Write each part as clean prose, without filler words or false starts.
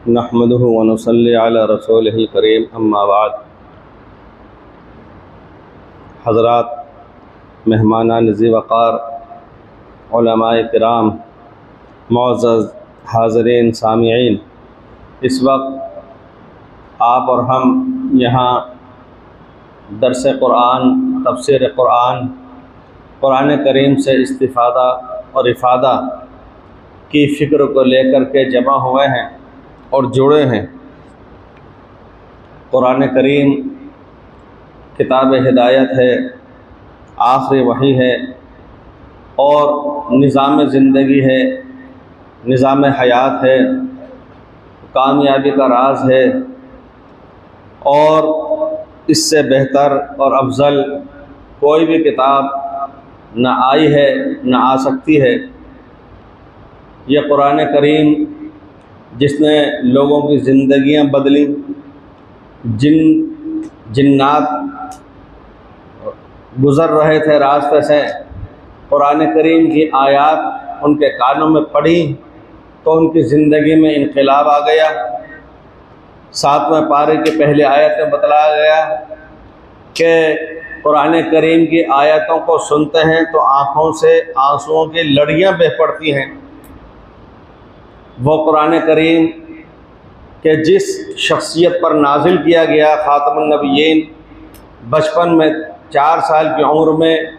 नहमदुहु व नुसल्ली अला रसूलिहिल करीम अम्मा बाद। हज़रात, मेहमानान ज़ी वक़ार, उलमाए किराम, मुअज़्ज़ज़ हाज़रीन सामिईन, इस वक्त आप और हम यहाँ दर्स क़ुरान, तफ़सीर क़ुरान, क़ुरान करीम से इस्तिफ़ादा और इफ़ादा की फ़िक्र को लेकर के जमा हुए हैं और जुड़े हैं। क़ुरान करीम किताब हिदायत है, आखिरी वही है और निज़ाम ज़िंदगी है, निज़ाम हयात है, कामयाबी का राज है और इससे बेहतर और अफजल कोई भी किताब न आई है न आ सकती है। यह क़ुरान करीम जिसने लोगों की ज़िंदगियां बदली, जिन्नात गुज़र रहे थे रास्ते से, क़ुरान करीम की आयत उनके कानों में पड़ी तो उनकी ज़िंदगी में इनक़िलाब आ गया। 7वें पारे के पहले आयत में बतलाया गया कि क़ुरान करीम की आयतों को सुनते हैं तो आँखों से आंसुओं की लड़ियाँ बह पड़ती हैं। वो क़ुरान करीम के जिस शख्सियत पर नाजिल किया गया, ख़ातमुन नबिय्यीन, बचपन में 4 साल की उम्र में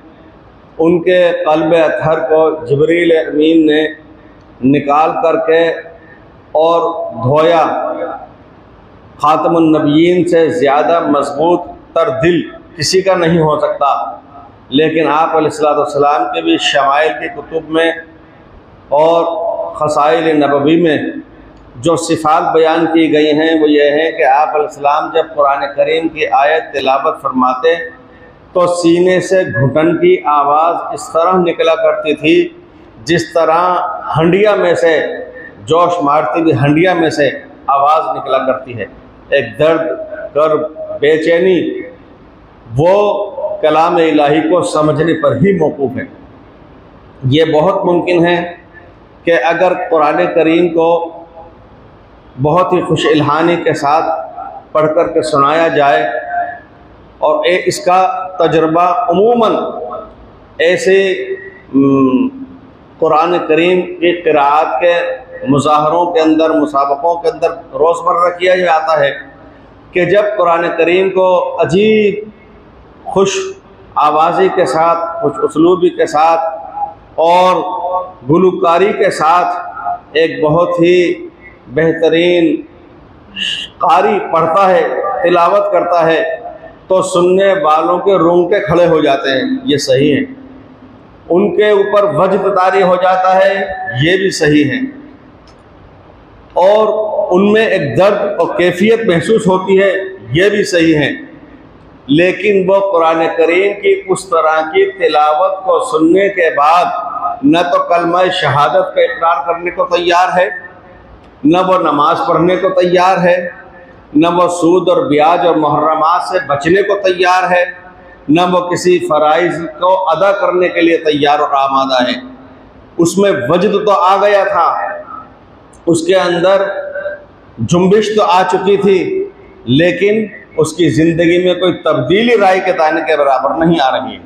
उनके क़ल्ब अतहर को जिब्रील अमीन ने निकाल करके और धोया। ख़ातमुन नबिय्यीन से ज़्यादा मज़बूत तर दिल किसी का नहीं हो सकता, लेकिन आप अलैहिस्सलाम के भी शमाइल की कुतुब में और ख़साइल नबवी में जो सिफ़ात बयान की गई हैं वो ये है कि आप अलैहिस्सलाम जब कुरान करीम की आयत तिलावत फरमाते तो सीने से घुटन की आवाज़ इस तरह निकला करती थी जिस तरह हंडिया में से, जोश मारती हुई हंडिया में से आवाज़ निकला करती है। एक दर्द, कर्ब, बेचैनी वो कलाम इलाही को समझने पर ही मौकूफ़ है। ये बहुत मुमकिन है कि अगर कुरान करीम को बहुत ही खुश इल्हानी के साथ पढ़ कर के सुनाया जाए और इसका तजुर्बा उमूमन ऐसे कुरान करीम की क़िराअत के मुज़ाहरों के अंदर, मुसाबक़ों के अंदर रोज़मर्रा किया जाता है कि जब कुरान करीम को अजीब खुश आवाज़ी के साथ, खुश उसलूबी के साथ और गुलकारी के साथ एक बहुत ही बेहतरीन कारी पढ़ता है, तिलावत करता है तो सुनने वालों के रोंगटे खड़े हो जाते हैं। ये सही है। उनके ऊपर वज्द तारी हो जाता है, ये भी सही है। और उनमें एक दर्द और कैफियत महसूस होती है, ये भी सही है। लेकिन वो कुरान करीम की उस तरह की तिलावत को सुनने के बाद न तो कलमा शहादत का इकरार करने को तैयार है, न वो नमाज पढ़ने को तैयार है, न वो सूद और ब्याज और मुहर्रमात से बचने को तैयार है, न वो किसी फ़राइज़ को अदा करने के लिए तैयार और आमादा है। उसमें वजद तो आ गया था, उसके अंदर जुम्बिश तो आ चुकी थी, लेकिन उसकी ज़िंदगी में कोई तब्दीली राय के दाने के बराबर नहीं आ रही है।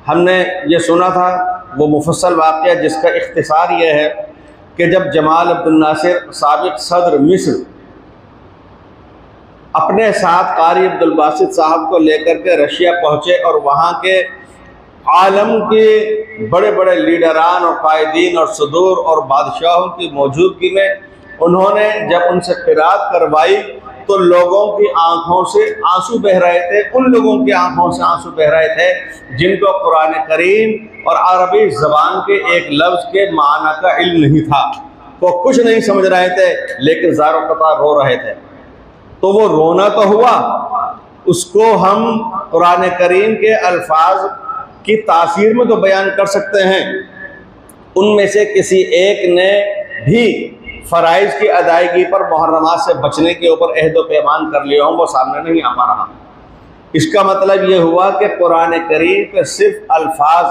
हमने ये सुना था वो मुफस्सल वाक़या जिसका इख्तिसार ये है कि जब जमाल अब्दुल नासिर साबिक़ सदर मिस्र अपने साथ कारी अब्दुल बासित साहब को लेकर के रशिया पहुँचे और वहाँ के आलम के बड़े बड़े लीडरान और कायदीन और सदूर और बादशाहों की मौजूदगी में उन्होंने जब उनसे क़िराअत करवाई तो लोगों की आंखों से आंसू बह रहे थे। उन लोगों की आंखों से आंसू बह रहे थे जिनको कुरान करीम और अरबी ज़बान के एक लफ्ज़ के माना का इल्म नहीं था। वो कुछ नहीं समझ रहे थे लेकिन ज़ारो कतार रो रहे थे। तो वो रोना तो हुआ, उसको हम कुरान करीम के अल्फाज की तासीर में तो बयान कर सकते हैं। उनमें से किसी एक ने भी फ़राइज़ की अदायगी पर मुहर्रमात से बचने के ऊपर अहद व पैमान कर लिया हूँ, वो सामने नहीं आ पा रहा। इसका मतलब ये हुआ कि कुरान करीम के सिर्फ अल्फाज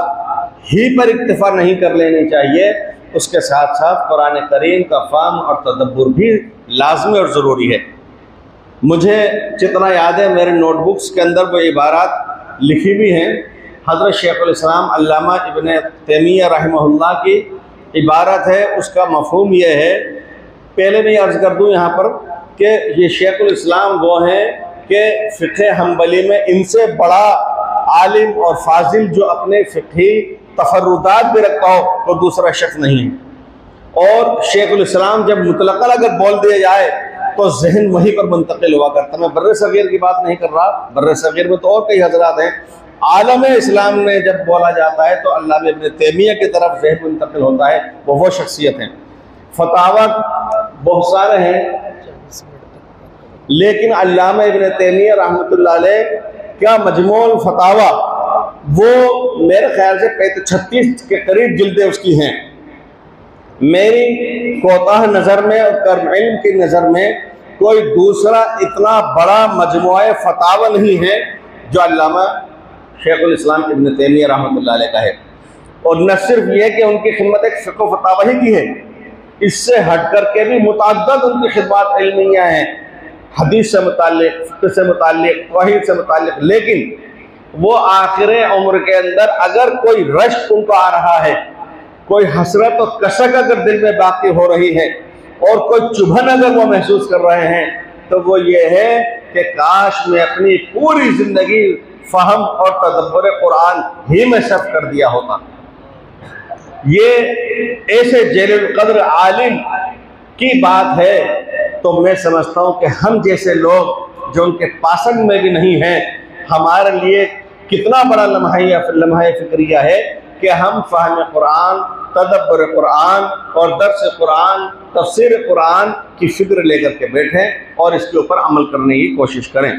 ही पर इक्तिफा नहीं कर लेनी चाहिए, उसके साथ साथ कुरान करीम का फ़हम और तदब्बुर भी लाज़मी और ज़रूरी है। मुझे जितना याद है मेरे नोटबुक्स के अंदर वो इबारात लिखी भी हैं। हज़रत शेखुल इस्लाम अल्लामा इब्न तैमिया रहमहुल्लाह की इबारत है, उसका मफ़हूम ये है, पहले मैं अर्ज़ कर दूँ यहाँ पर कि ये शेखुल इस्लाम वो हैं कि फ़िक़्ह हम्बली में इनसे बड़ा आलिम और फाजिल जो अपने फ़िक़ही तफर्रुदात भी रखता हो तो दूसरा शख्स नहीं है। और शेखुल इस्लाम जब मुतलक़न अगर बोल दिया जाए तो जहन वहीं पर मुंतकिल हुआ करता। मैं बर्रे सगीर की बात नहीं कर रहा, बर्रे सगीर में तो और कई हज़रात हैं। आलम इस्लाम में जब बोला जाता है तो अल्लामा इब्न तैमिया की तरफ जहन मुंतकिल होता है, वो शख्सियत हैं। फतावा बहुत सारे हैं, लेकिन अल्लामा इब्न तैमिया रहमतुल्लाह अलैह क्या मजमूल फतावा वो मेरे ख्याल से 36 के करीब जिल्दें उसकी हैं। मेरी कोताह नज़र में और कर्म इल्म की नज़र में कोई दूसरा इतना बड़ा मजमुआ फतावा नहीं है जो अल्लामा शेखुल इस्लाम इब्न तैमिया रहमतुल्लाह अलैह का है। और न सिर्फ ये कि उनकी खिदमत एक फ़िक़्ह फतावा ही की है, इससे हट कर के भी मुतअद्दिद उनकी खिदमत इल्मिया हैं, हदीस से मुताल्लिक़, फ़िक़्ह से मुताल्लिक़, तौहीद से मुताल्लिक़। लेकिन वो आखिर उम्र के अंदर अगर कोई रश्क उनको आ रहा है, कोई हसरत और कसक अगर दिल में बाकी हो रही है और कोई चुभन अगर वो महसूस कर रहे हैं, तो वो ये है कि काश मैं अपनी पूरी ज़िंदगी फ़हम और तदब्बुर कुरान ही में सर्फ कर दिया होता। ये ऐसे जलील क़द्र आलिम की बात है, तो मैं समझता हूँ कि हम जैसे लोग जो उनके पासन में भी नहीं हैं, हमारे लिए कितना बड़ा लम्हा फ़िक्रिया है कि हम फ़हम कुरान, तदब्बुर कुरान और दर्स कुरान, तफसीर कुरान की फ़िक्र लेकर के बैठें और इसके ऊपर अमल करने की कोशिश करें।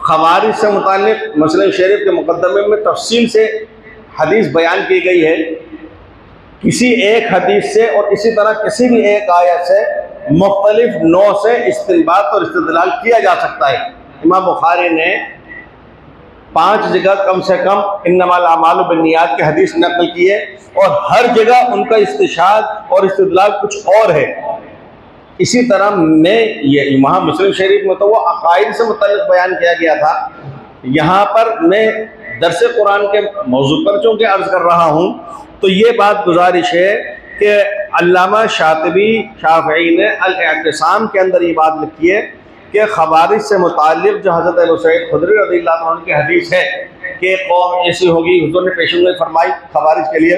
ख़वारिज से मुताल्लिक़ मुस्लिम शरीफ के मुक़द्दमे में तफसील से हदीस बयान की गई है। किसी एक हदीस से और इसी तरह किसी भी एक आयत से मुख्तलिफ नौ से इस्तिंबात और इस्तिदलाल किया जा सकता है। इमाम बुखारी ने 5 जगह कम से कम इन्नमल अमालु बिन्नियात की हदीस नकल की है और हर जगह उनका इस्तिशाद और इस्तिदलाल कुछ और है। इसी तरह में ये वहाँ मुस्लिम शरीफ में तो वो अकायद से मुतल्लिक़ बयान किया गया था। यहाँ पर मैं दर्स कुरान के मौजू पर चूँकि अर्ज़ कर रहा हूँ, तो ये बात गुजारिश है कि अल्लामा शाफ़ई ने अल-इअ्तिसाम के अंदर ये बात लिखी है कि ख़वारिज से मुताल्लिक़ जो हज़रत अबू सईद खुदरी रज़ियल्लाहु अन्हु की हदीस है कि कौम ऐसी होगी, हुज़ूर ने पेशेंगोई फरमाई ख़वारिज के लिए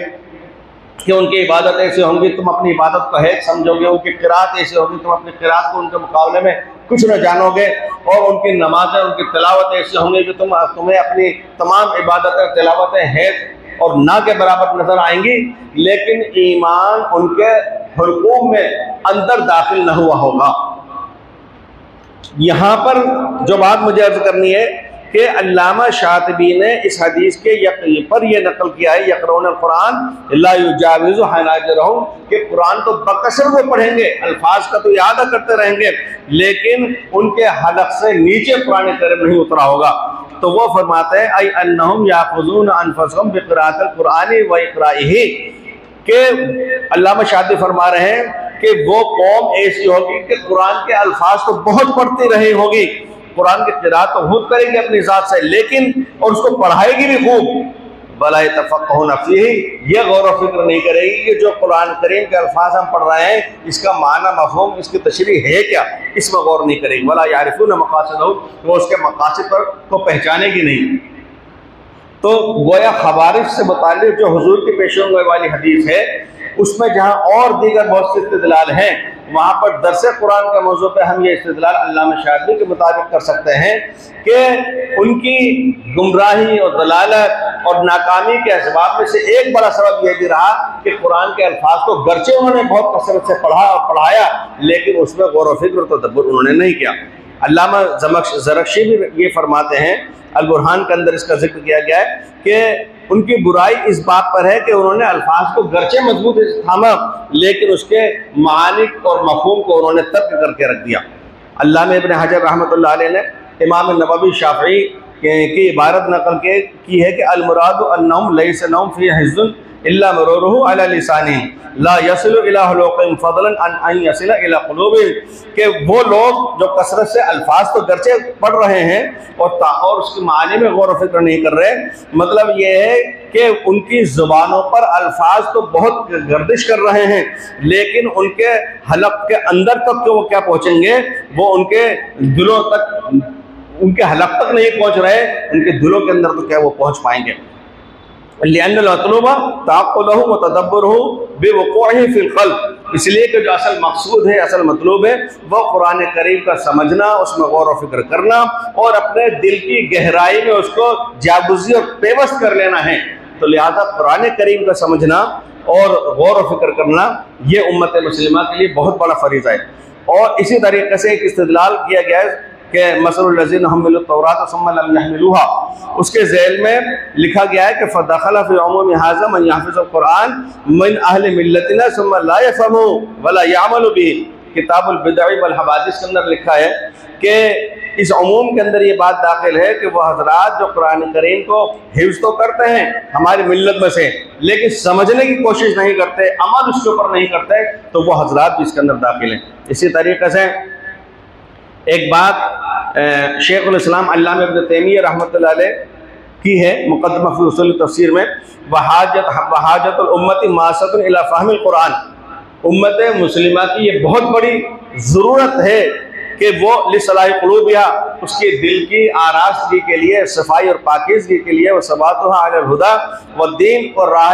कि उनकी इबादत ऐसी होंगी तुम अपनी इबादत को हैक समझोगे, उनकी क़िरात ऐसी होगी तुम अपनी क़िरात को उनके मुकाबले में कुछ न जानोगे, और उनकी नमाज़ें उनकी तिलावत ऐसी होंगी कि तुम्हें अपनी तमाम इबादतें तिलावतें हैक और ना के बराबर नज़र आएंगी, लेकिन ईमान उनके हुल्क़ूम में अंदर दाखिल न हुआ होगा। यहाँ पर जो बात मुझे अर्ज़ करनी है कि अल्लामा शातिबी ने इस हदीस के पर यह नकल किया है, यक़रऊन कुरान ला युजाविज़ु हनाजिरहुम, कि कुरान तो बकसर वो पढ़ेंगे, अल्फाज का तो याद करते रहेंगे, लेकिन उनके हलक़ से नीचे कुरान करीम नहीं उतरा होगा। तो वो फरमाते हैं आई अन्नहुम याखुज़ून अनफुसहुम बिक़िराअतिल कुरानी व इक़राइही, के अल्लामा शातिबी फरमा रहे हैं कि वो कौम ऐसी होगी कि कुरान के अल्फाज तो बहुत पढ़ती रही होगी, कुरान की क़िराअत तो खूब करेगी अपनी ज़ात से, लेकिन और उसको पढ़ाएगी भी खूब, वला यतफ़क़्क़हून फ़ीही, ये गौर व फिक्र नहीं करेगी कि जो कुरान करीम के अल्फाज हम पढ़ रहे हैं इसका माना मफ़हूम, इसकी तशरीह है क्या, इसमें गौर नहीं करेगी। वला यारिफ़ून मक़ासिदहू, वो उसके मक़ासिद पर को पहचानेगी नहीं। तो गोया ख़वारिज से मुताल्लिक़ जो हुज़ूर की पेशेंगोई वाली हदीस है, उसमें जहाँ और दीगर बहुत से इस्तिदलाल हैं, वहाँ पर दर्स कुरान के मौजू पे हम ये इस्तिदलाल अल्लामा शातिबी के मुताबिक कर सकते हैं कि उनकी गुमराही और दलालत और नाकामी के असबाब में से एक बड़ा सबब यह भी रहा कि कुरान के अल्फाज को गर्चे उन्होंने बहुत कसरत से पढ़ा और पढ़ाया, लेकिन उसमें गौर व फिक्र और तदब्बुर उन्होंने नहीं किया। अल्लामा ज़रख़शी भी ये फरमाते हैं, अल-बुरहान के अंदर इसका जिक्र किया गया है कि उनकी बुराई इस बात पर है कि उन्होंने अल्फाज को गर्चे मजबूत थामा, लेकिन उसके मानिक और मफ़हूम को उन्होंने तर्क करके रख दिया। अल्लामा इब्न हजर रहमतुल्लाह अलैह ने इमाम नबवी शाफ़ई की इबारत नकल की है कि अल-मुरादु अन्नहुम लैसा लहुम फ़ी हिज़्ज़ुन इल्ला मरूरुहु अला लिसानी ला यसिलु इला हुलूक़िहिम फ़ज़लन अन यसिला इला क़ुलूबिहिम, कि वो लोग जो कसरत से अल्फाज तो गर्चे पढ़ रहे हैं और उसके मानी में गौर व फिक्र नहीं कर रहे, मतलब ये है कि उनकी ज़ुबानों पर अल्फाज तो बहुत गर्दिश कर रहे हैं, लेकिन उनके हलक के अंदर तक वो क्या पहुँचेंगे, वो उनके दिलों तक, उनके हलक तक नहीं पहुँच रहे, उनके दिलों के अंदर तो क्या वो पहुँच पाएंगे। इसलिए कि जो असल मकसूद है, असल मतलूब है, वो कुरान करीम का समझना, उसमें गौर व फिक्र करना और अपने दिल की गहराई में उसको जागुज़ी और पेवस्त कर लेना है। तो लिहाजा कुरान करीम का समझना और गौर व फिक्र करना ये उम्मत मुस्लिमा के लिए बहुत बड़ा फरीज़ा है। और इसी तरीके से एक इस्तिदलाल किया गया है कि मसलुल लज़ीना हमिलुत तौरात सुम्मा लम यहमिलूहा, उसके ज़ैल में लिखा गया है कि फ़दख़ला फ़ी उमूमि हाज़ा मन यहफ़िज़ुल क़ुरआन मिन अहलि मिल्लतिना सुम्मा ला यफ़क़हू वला यअमलु बिही। किताबुल बिदअ वल हवादिस के अंदर लिखा है कि इस उमूम के अंदर ये बात दाखिल है कि वह हज़रात जो कुरान करीम को हिफ्ज़ तो करते हैं हमारी मिल्लत में से, लेकिन समझने की कोशिश नहीं करते, अमल उसके ऊपर नहीं करते, तो वह हज़रात भी इसके अंदर दाखिल हैं। इसी तरीके से एक बात शेखुल इस्लाम अल्लामा इब्न तैमिय्या रहमतुल्लाह अलैह की है मुक़द्दमा फ़ी उसूल तफ़सीर में, वहाजतुल उम्मती मासतुन इला फ़हमिल कुरान, उम्मत मुस्लिमा की ये बहुत बड़ी ज़रूरत है कि वो लिसलाह क़ुलूबिहा, उसके दिल की आराज़गी के लिए, सफाई और पाकीज़गी के लिए, वह सबातुहा अलल हुदा व दीन, और राह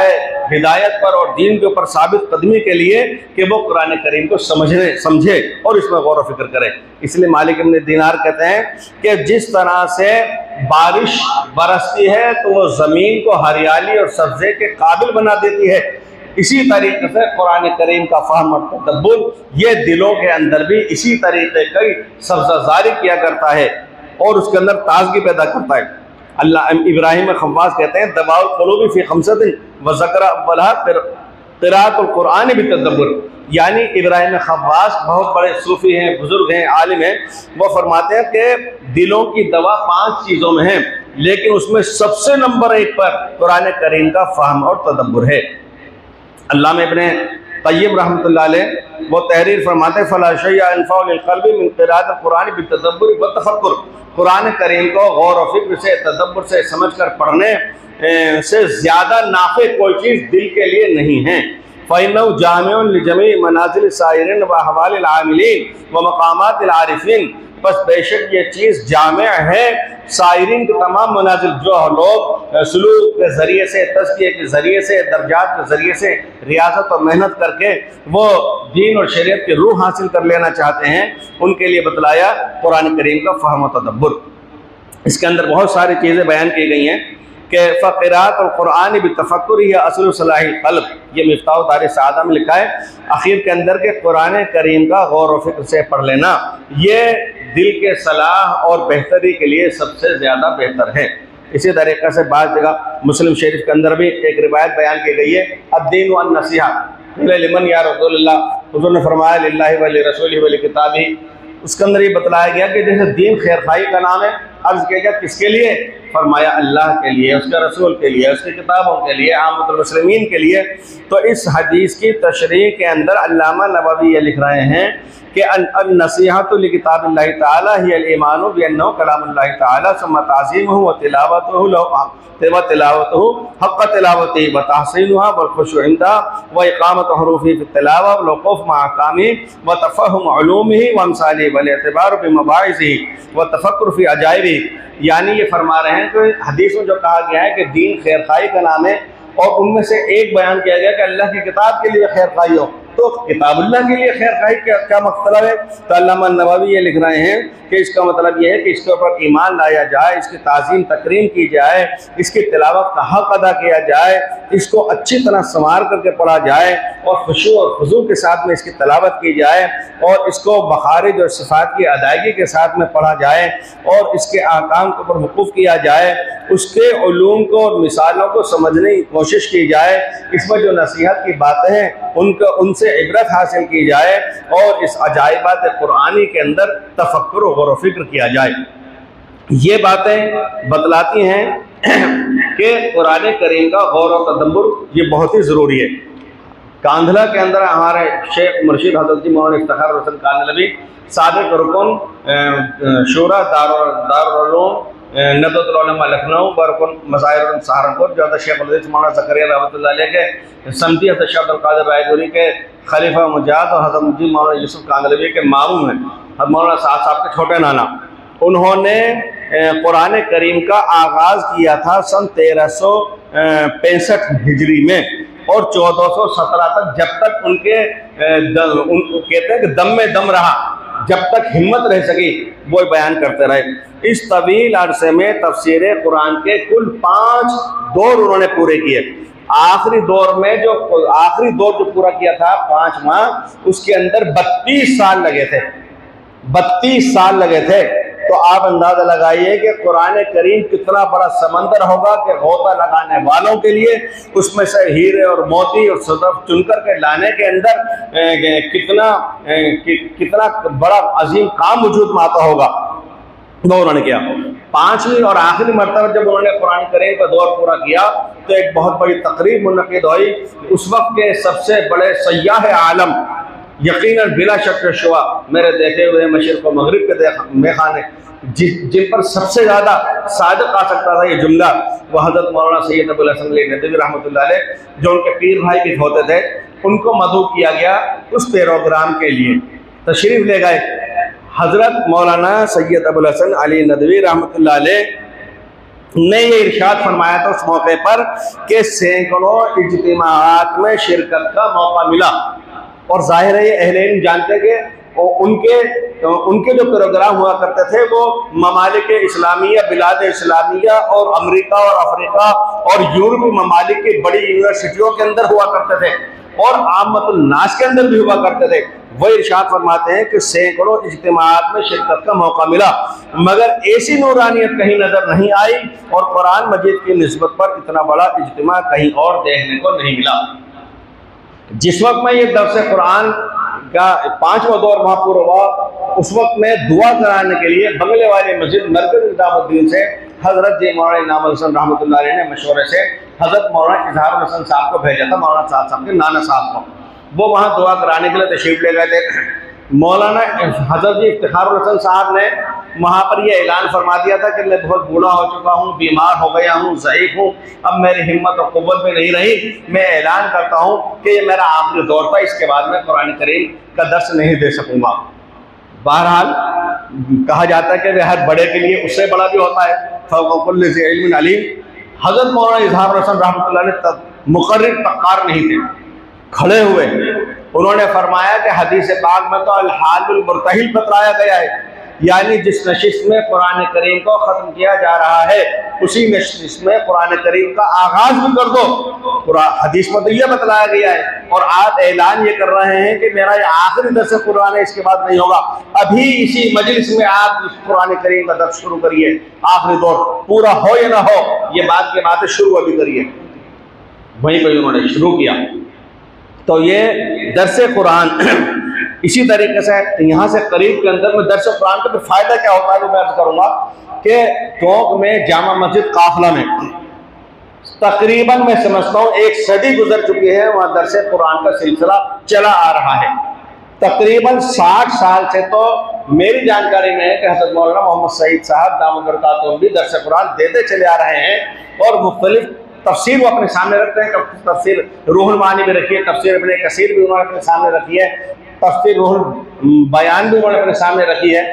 हिदायत पर और दीन के ऊपर साबित कदमी के लिए कि वो कुरान करीम को समझे और इसमें गौर व फिक्र करे। इसलिए मालिक इब्न दीनार कहते हैं कि जिस तरह से बारिश बरसती है तो वो ज़मीन को हरियाली और सब्ज़े के काबिल बना देती है, इसी तरीके से कुरान करीम का फ़हम और तदब्बुर ये दिलों के अंदर भी इसी तरीके की सब्ज़ाज़ारी किया करता है और उसके अंदर ताज़गी पैदा करता है। अल्लाह इब्राहिम खव्वास कहते हैं दबाउल क़ुलूबि फ़ी ख़म्सतिन व ज़करा अव्वलहा क़िराअतुल क़ुरआन बितदब्बुर, यानी इब्राहिम खव्वास बहुत बड़े सूफ़ी हैं, बुज़ुर्ग हैं, आलिम हैं, वो फरमाते हैं कि दिलों की दवा 5 चीज़ों में है, लेकिन उसमें सबसे नंबर 1 पर कुरान करीम का फ़हम और तदब्बुर है। अल्लामा इब्न क़य्यिम रहमतुल्लाह अलैह वो तहरीर फरमाते हैं फ़ला शयअ अनफ़अ लिल-क़ल्बि मिन क़िराअतिल क़ुरआन बितदब्बुर व तफ़क्कुर, कुरान करीम को गौर व फिक्र से, तदब्बुर से समझकर पढ़ने से ज़्यादा नाफ़े कोई चीज़ दिल के लिए नहीं है। फ़इन्नहु जामिउन लिजमीइ मनाज़िल साइरिन व अहवालिल आमिलीन व मक़ामातिल आरिफ़ीन, बस बेशक ये चीज़ जामे है साइरीन के तमाम मनाजिल, जो लोग सलूक के ज़रिए से, तज़किये के ज़रिए से, दर्जात के ज़रिए से रियाज़त और मेहनत करके वो दीन और शरीयत की रूह हासिल कर लेना चाहते हैं, उनके लिए बतलाया कुरान करीम का फ़हम व तदब्बुर। इसके अंदर बहुत सारी चीज़ें बयान की गई हैं कि फ़क़िराअतुल क़ुरआन बितफ़क्कुर या असलु सलाहिल क़ल्ब, ये मिफ्ताह दार सादा में लिखा है आखिर के अंदर के कुरान करीम का गौर व फिक्र से पढ़ लेना ये दिल के सलाह और बेहतरी के लिए सबसे ज़्यादा बेहतर है। इसी तरीक़े से बाज़ जगह मुस्लिम शरीफ के अंदर भी एक रिवायत बयान की गई है, अद्दीन व नसीहा लिमन या रसूलल्लाह, हुज़ूर ने फरमाया लिल्लाहि व लिरसूलिहि व लिकिताबिही, उसके अंदर ये बतलाया गया कि जैसे दीन खैर खाई का नाम है, अर्ज़ किया गया किसके लिए, फरमाया अल्लाह के लिए, उसके रसूल के लिए, उसकी किताबों के लिए, आमतुल मुस्लिमीन के लिए। तो इस हदीस की तशरीह के अंदर अल्लामा नववी ये लिख रहे हैं कि अन-नसीहतु लिकिताबिल्लाहि तआला हियल ईमानु बिअन्नहु कलामुल्लाहि तआला सुम्मा ताज़ीमुहु व तिलावतुहु व तिलावतुहु हक़्क़ तिलावतिही व तहसीनुहा वल खुशू इंदहा व इक़ामतु हुरूफ़िही फ़ी तिलावा व वक़ूफ़ मअ अहकामिही व तफ़ह्हुम उलूमिही व अमसालिही वल इअ्तिबारु बिमबाइसिही व तफ़क्कुर फ़ी अजाइबिही। यानी ये फरमा रहे हैं कि हदीस में जो कहा गया है कि दीन खैर खाई का नाम है और उनमें से एक बयान किया गया कि अल्लाह की किताब के लिए खैर खाई हो, तो किताबुल्लाह के लिए खैर खाई क्या मतलब है। तो अल्लामा नववी ये लिख रहे हैं कि इसका मतलब ये है कि इसके ऊपर ईमान लाया जाए, इसकी ताज़ीम तकरीम की जाए, इसकी तिलावत का हक़ अदा किया जाए, इसको अच्छी तरह संवार करके पढ़ा जाए और खुशू और खुजू के साथ में इसकी तिलावत की जाए और इसको बखारिज और सिफ़ात की अदायगी के साथ में पढ़ा जाए और इसके अहकाम के ऊपर वक़ूफ़ किया जाए, उसके उलूम को और मिसालों को समझने की कोशिश की जाए, इसमें जो नसीहत की बातें हैं उनसे इबरत हासिल की जाए और इस अजाइबात कुरानी के अंदर तफक्कुर और गौर व फिक्र किया जाए। ये बातें बतलाती हैं कि कुरान करीम का गौर और तदब्बुर ये बहुत ही ज़रूरी है। कांधला के अंदर हमारे शेख मुर्शिद हज़रत जी मौलाना इफ्तिखार हुसैन कांधलवी साबिक़ रुकन शूरा दारुल उलूम नदवतुल उलमा लखनऊ बरकुन मज़ाहिर सहारनपुर, जो शेख मौलाना ज़करिया रहमतुल्लाह अलैह के समती हज़रत शेख अब्दुल कादिर रायपुरी के खलीफा मुजाद और हज़रत जी मौलाना यूसुफ कांधलवी के मामूम हैं, हज़रत मौलाना साहब के छोटे नाना। उन्होंने कुरान करीम का आगाज़ किया था सन 1365 हिजरी में और 1417 तक, जब तक उनके कहते हैं कि दम में दम रहा, जब तक हिम्मत रह सकी वो बयान करते रहे। इस तवील अरसे में तफसीर कुरान के कुल 5 दौर उन्होंने पूरे किए। आखिरी दौर जो पूरा किया था 5 माह, उसके अंदर 32 साल लगे थे। 32 साल लगे थे। तो आप अंदाजा लगाइए कि कुरान करीम कितना बड़ा समंदर होगा कि गोता लगाने वालों के लिए उसमें से हीरे और मोती और सदफ चुनकर के लाने के अंदर कितना बड़ा अजीम काम वजूद में आता होगा, वो उन्होंने किया। 5वीं और आखिरी मरतबा जब उन्होंने कुरान करीम का दौर पूरा किया तो एक बहुत बड़ी तकरीब मुनक़िद हुई। उस वक्त के सबसे बड़े सयाह आलम, यकीनन बिला शक शुबा मेरे देखे हुए मशरिक़ व मग़रिब के मेखाने, जिन पर सबसे ज़्यादा सादिक़ आ सकता था ये जुमला, वह हज़रत मौलाना सैयद अबुल हसन अली नदवी रहमतुल्लाह अलैह, जो उनके पीर भाई भी होते थे, उनको मदऊ किया गया उस प्रोग्राम के लिए। तशरीफ़ ले गए हज़रत मौलाना सैयद अबुल हसन अली नदवी रहमतुल्लाह अलैह ने ये इरशाद फरमाया था उस मौके पर कि सैकड़ों इज्तिमाआत में शिरकत का मौका मिला। और जाहिर है ये अहले इल्म जानते कि उनके जो प्रोग्राम हुआ करते थे वो ममालिक इस्लामिया, बिलाद इस्लामिया और अमेरिका और अफ्रीका और यूरोपीय ममालिक की बड़ी यूनिवर्सिटियों के अंदर हुआ करते थे और आमतुल नास के अंदर भी हुआ करते थे। वह इरशाद फरमाते हैं कि सैकड़ों इज्तिमाआत में शिरकत का मौका मिला, मगर ऐसी नूरानियत कहीं नजर नहीं आई और कुरान मजीद की निस्बत पर इतना बड़ा इज्तिमा कहीं और देखने को नहीं मिला। जिस वक्त में ये दर्स कुरान का 5वां दौर वहाँ पूरा हुआ, उस वक्त में दुआ कराने के लिए बंगले वाली मस्जिद मरकज़ निज़ामुद्दीन से हज़रत जी मौलाना इनाम हसन रहमतुल्लाह अलैह ने मशवरे से हज़रत मौलाना इजहार हसन साहब को भेजा था, मौलाना साहब के नाना साहब को। वो वहाँ दुआ कराने के लिए तशरीफ़ ले गए थे। मौलाना हज़रत जी इफ्तिखार हसन साहब ने वहाँ पर यह ऐलान फरमा दिया था कि मैं बहुत बूढ़ा हो चुका हूँ, बीमार हो गया हूँ, ज़ईफ़ हूँ, अब मेरी हिम्मत और क़ुव्वत में नहीं रही, मैं ऐलान करता हूँ कि ये मेरा आखिरी दौर था, इसके बाद मैं कुरान करीम का दर्स नहीं दे सकूँगा। बहरहाल कहा जाता है कि हर बड़े के लिए उससे बड़ा भी होता है, फ़ौक़ कुल्लि ज़ी इल्मिन अलीम। हज़रत मौलाना इजहार हसन रहमतुल्लाह अलैह तब मुक़र्रिर पक्कार नहीं थे, खड़े हुए उन्होंने फरमाया कि हदीस पाक में तो अल हालुल मुर्तहिल बतलाया गया है, यानी जिस नशिस्त में कुरान करीम को ख़त्म किया जा रहा है उसी नशिस्त में कुरान करीम का आगाज़ भी कर दो। पूरा हदीस में तो यह बतलाया गया है और आप ऐलान ये कर रहे हैं कि मेरा ये आखिरी दर्स कुरान है, इसके बाद नहीं होगा। अभी इसी मजलिस में आप कुरान करीम का दर्स शुरू करिए, आखिरी दौर पूरा हो या ना हो ये बात की बातें शुरू अभी करिए। वहीं पर उन्होंने शुरू किया। तो ये दर्स कुरान इसी तरीके से यहाँ से करीब के अंदर में दर्स कुरान का फ़ायदा क्या होता है वो मैं अर्ज़ करूँगा कि टोंक में जामा मस्जिद काफिला में तकरीबन मैं समझता हूँ 1 सदी गुजर चुकी है, वहाँ दर्स कुरान का सिलसिला चला आ रहा है। तकरीबन 60 साल से तो मेरी जानकारी में है कि हज़रत मौलाना मोहम्मद सईद साहब दामद बरकातुहू भी दर्स कुरान देते चले आ रहे हैं और मुख्तलिफ तफसीर वो अपने सामने रखते हैं। तफसीर रूहुल मानी भी रखी है, तफसीर इब्ने कसीर भी उन्होंने अपने सामने रखी है, तफसीर रूहुल बयान भी उन्होंने अपने सामने रखी है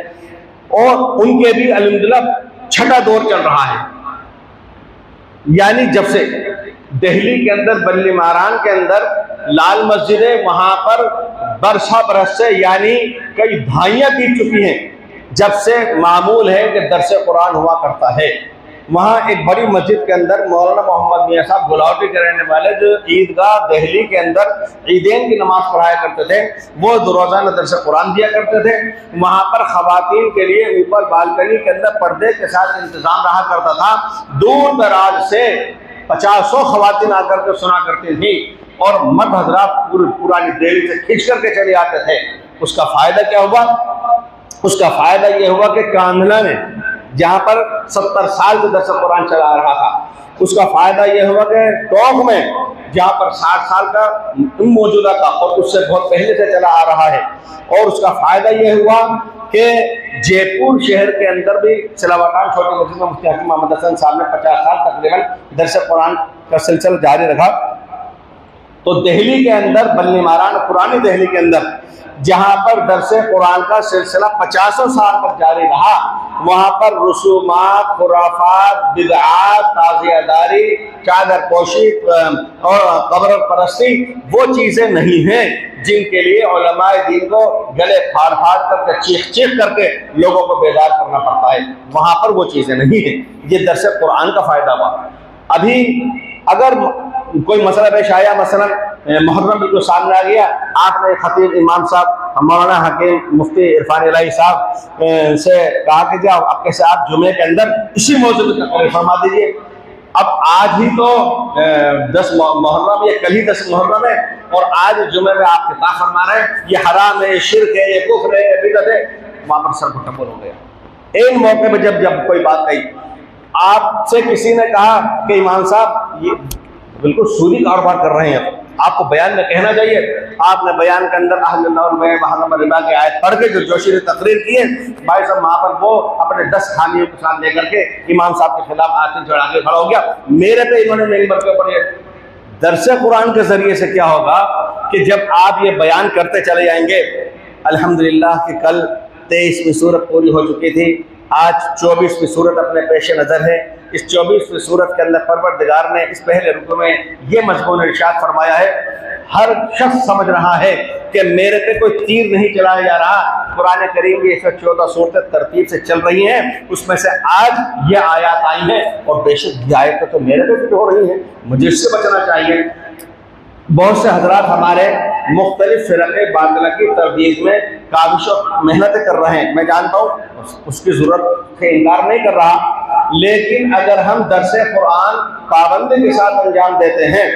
और उनके भी अल्हम्दुलिल्लाह 6ठा दौर चल रहा है। यानी जब से दिल्ली के अंदर बल्ली मारान के अंदर लाल मस्जिद है, वहाँ पर बरसा बरस से यानी कई दहाइयाँ बीत चुकी हैं जब से मामूल है कि दर्स कुरान हुआ करता है। वहाँ एक बड़ी मस्जिद के अंदर मौलाना मोहम्मद मियाँ साहब गुलावटी के रहने वाले जो ईदगाह दिल्ली के अंदर ईदैन की नमाज पढ़ाया करते थे, वो रोज़ाना दर्स कुरान दिया करते थे। वहाँ पर ख़वातीन के लिए ऊपर बालकनी के अंदर पर्दे के साथ इंतज़ाम रहा करता था। दूर दराज से 50 ख़वातीन आकर के सुना करती थी और मर्द हज़रात पुरानी दिल्ली से खींच करके चले आते थे। उसका फ़ायदा क्या हुआ? उसका फ़ायदा ये हुआ कि कांधला में जहाँ पर 70 साल से दर्स कुरान चला रहा था, उसका फ़ायदा यह हुआ कि टोंक में जहाँ पर 60 साल का मौजूदा था और उससे बहुत पहले से चला आ रहा है, और उसका फ़ायदा यह हुआ कि जयपुर शहर के अंदर भी सिलावटान छोटी मस्जिद में मुफ्ती हकीम मोहम्मद हसन साहब ने 50 साल तकरीबन दरस कुरान का सिलसिला जारी रखा। तो दिल्ली के अंदर बल्ली मारान, पुरानी दिल्ली के अंदर जहाँ पर दरस कुरान का सिलसिला 50 साल तक जारी रहा, वहाँ पर रसूमात, खुराफात, बिदआत, ताज़ियादारी, चादर पोशी और कब्र परस्ती वो चीज़ें नहीं हैं जिनके लिए उलमाए दीन को गले फाड़ फाड़ करके, चीख चीख करके लोगों को बेदार करना पड़ता है। वहाँ पर वो चीज़ें नहीं हैं। ये दरस कुरान का फ़ायदा हुआ। अभी अगर कोई मसला पेश आया, मसलन मुहर्रम बिल्कुल सामने आ गया, आपने खतीब इमाम साहब मौलाना हकीम मुफ्ती इरफान इलाही साहब से कहा कि जाओ आपके साथ जुमे के अंदर इसी मौजूद में तकरीर फरमा दीजिए। अब आज ही तो 10 मुहर्रम, ये कल ही 10 मुहर्रम है, और आज जुमे में आप किताब फरमा रहे हैं ये हराम है, ये शिर्क है, ये कुफ्र है, ये बिदअत है। वहाँ पर सर को टप्पर हो गया। एक मौके पर जब कोई बात कही, आपसे किसी ने कहा कि इमाम साहब ये बिल्कुल सूदी कारोबार कर रहे हैं, आपको बयान में कहना चाहिए। आपने बयान के अंदर रिबा की आयत पढ़ के जो जोशी ने तकरीर की है, भाई साहब वहाँ पर वो अपने 10 खामियों के साथ लेकर के इमाम साहब के खिलाफ आते चढ़ा के खड़ा हो गया। मेरे पे इन्होंने मेंबर के ऊपर दरस कुरान के जरिए से क्या होगा कि जब आप ये बयान करते चले जाएंगे, अल्हम्दुलिल्लाह कि कल 23वीं सूरत पूरी हो चुकी थी, आज 24वीं सूरत अपने पेश नज़र है। इस 24वीं सूरत के अंदर परवरदिगार ने इस पहले रुकू में ये मज़मून इरशाद फरमाया है, हर शख्स समझ रहा है कि मेरे पे कोई तीर नहीं चलाया जा रहा। कुरान करीम की 114 सूरतें तरतीब से चल रही हैं, उसमें से आज ये आयत आई है, और बेशक ये आयत तो मेरे पे भी हो रही है, मुझे इससे बचना चाहिए। बहुत से हजरात हमारे मुख्तलिफ फ़िरक़े बातिला की तरदीद में काबिश और मेहनतें कर रहे हैं, मैं जानता हूँ, उसकी ज़रूरत से इनकार नहीं कर रहा, लेकिन अगर हम दरस कुरान पाबंदी के साथ अंजाम देते हैं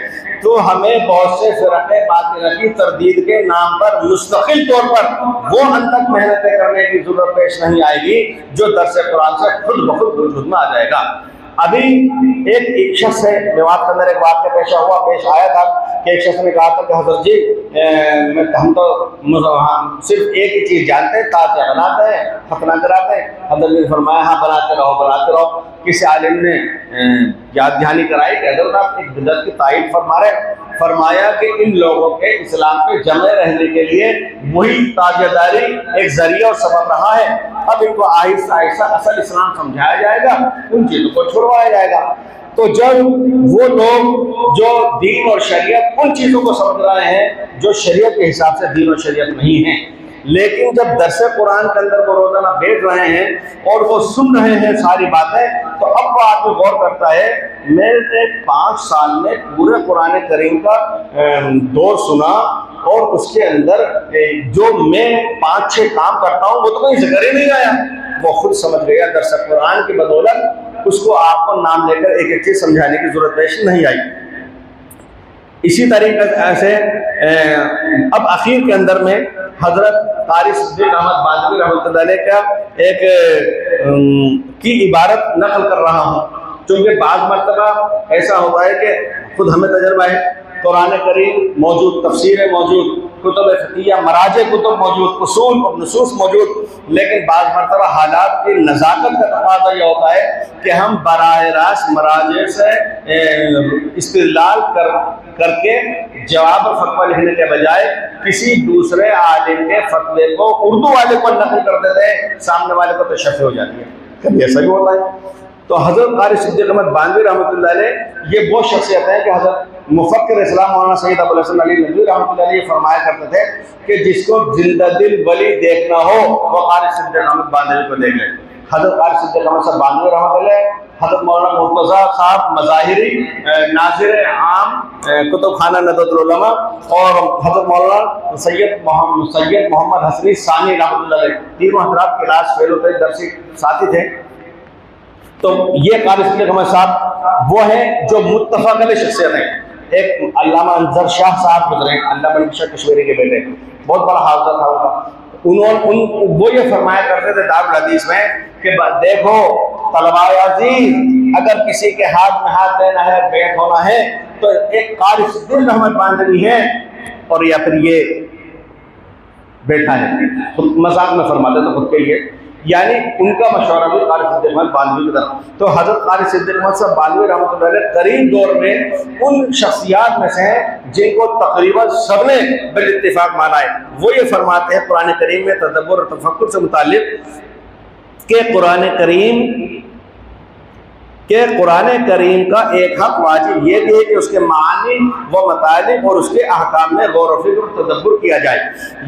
तो हमें बहुत से फ़िरक़े बातिला की तरदीद के नाम पर मुस्तकिल तौर पर वो अनतक मेहनतें करने की ज़रूरत पेश नहीं आएगी जो दरस कुरान से खुद ब खुद वजूद में आ जाएगा। अभी एक शख्स है, मेवात के अंदर एक वाक़या पेश आया था कि एक शख्स ने कहा था कि हज़रत जी हम तो सिर्फ एक ही चीज़ जानते हैं, ताज़िया बनाते हैं, खतना कराते हैं। हज़रत ने फरमाया हाँ बनाते रहो। किसी आलिम ने याद दहानी कराई कि हज़रत आप एक बिदअत की तायीद फरमा रहे। फरमाया कि इन लोगों के इस्लाम पे जमे रहने के लिए वही ताज़ियादारी एक जरिया और सबब रहा है। अब इनको आहिस्ता आहिस्ता असल इस्लाम समझाया जाएगा, उन चीज़ों को छुड़वाया जाएगा। तो जब वो लोग जो दीन और शरीयत उन चीज़ों को समझ रहे हैं जो शरीयत के हिसाब से दीन और शरीयत नहीं है, लेकिन जब दरस कुरान के अंदर वो रोजाना बैठ रहे हैं और वो सुन रहे हैं सारी बातें, तो अब वो आदमी गौर करता है मैंने 5 साल में पूरे कुरान करीम का दौर सुना और उसके अंदर जो मैं 5-6 काम करता हूँ वो तो कहीं जिक्र ही नहीं आया। वो खुद समझ गया दरस कुरान की बदौलत उसको आपको नाम लेकर एक एक चीज़ समझाने की जरूरत पेश नहीं आई। इसी तरीके से अब आखिर के अंदर में हजरत कारी सिद्दीक अहमद बादवी रहमतुल्लाह अलैह का एक की इबारत नकल कर रहा हूँ, क्योंकि बाज़ मरतबा ऐसा होता है कि खुद हमें तजर्बा है, कुरान करीम मौजूद, तफसीरें मौजूद, कुतुब फ़िक़हिया, मराजे कुतुब मौजूद, उसूल और नुसूस मौजूद, लेकिन बाज़ मरतबा हालात की नज़ाकत का तकाज़ा यह होता है कि हम बराह रास्त मराजे से इस्तिदलाल करके जवाब और फतवा लिखने के बजाय किसी दूसरे आलिम के फतवे को उर्दू वाले को नकल कर देते हैं, सामने वाले को तशफ़ी हो जाती है। कभी ऐसा भी होता है। तो हज़रत कारी सिद्दीक अहमद बानवी रहमतुल्लाह अलैह ये वो शख्सियत है कि हज़रत मुफ़क्किर इस्लाम मौलाना सैयद अबुल हसन अली नदवी रहमतुल्लाह अलैह फरमाया करते थे कि जिसको जिंदा दिल वली देखना हो वो कारी सिद्दीक अहमद बानवी को देख ले। हज़रत कारी सिद्दीक अहमद साहब बानवी रहमतुल्लाह, हज़रत मौलाना मुर्तज़ा साहब मज़ाहिरी नाज़िर आम कुतुबखाना नदवतुल उलमा और हज़रत मौलाना सैयद मोहम्मद हसनी सानी रहमतुल्लाह अलैह, तीनों हज़रात क्लास फेलो थे, दरसी साथी थे। तो ये कारी सिद्दीक अहमद साहब वो हैं जो मुत्तफ़क़ अलैह शख्सियत हैं। एक अल्लामा अंज़र शाह साहब गुजरे, अल्लामा शाह कश्मीरी के बेटे, बहुत बड़ा हाफ़िज़ था उनका। वो ये फरमाया करते थे दारुल हदीस में कि देखो तलबा अजीज, अगर किसी के हाथ में हाथ देना है, बैठ होना है, तो एक कारी सिद्दीक अहमद बांधनी है, और या फिर ये बैठा है, खुद मजाक में फरमाते तो खुद के लिए, यानी उनका मशवरा भी कारी सिद्दीक अहमद बांधवी की तरफ। तो हजरत कारी सिद्दीक अहमद साहब बांधवी रहमतुल्लाह अलैह करीब दौर में उन शख्सियात में से हैं जिनको तकरीबन सबने बिल इत्तिफाक माना है। वो ये फरमाते हैं कुरान करीम में तदब्बुर और तफक्कुर से मुताल्लिक के कुरान करीम का एक हक वाजिब ये भी है कि उसके मानी व मतलब और उसके अहकाम में गौर व फिक्र और तदब्बुर किया जाए।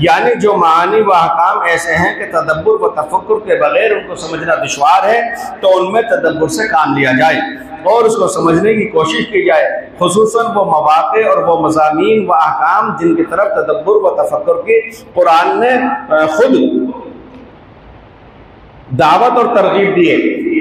यानी जो मानी व अहकाम ऐसे हैं कि तदब्बुर व तफक्कुर के बगैर उनको समझना दुश्वार है, तो उनमें तदब्बुर से काम लिया जाए और उसको समझने की कोशिश की जाए, खुसूसन वो मवाक़े और वो मज़ामीन व अहकाम जिनकी तरफ तदब्बुर व तफक्कुर की कुरान ने खुद दावत और तरगीब दी है,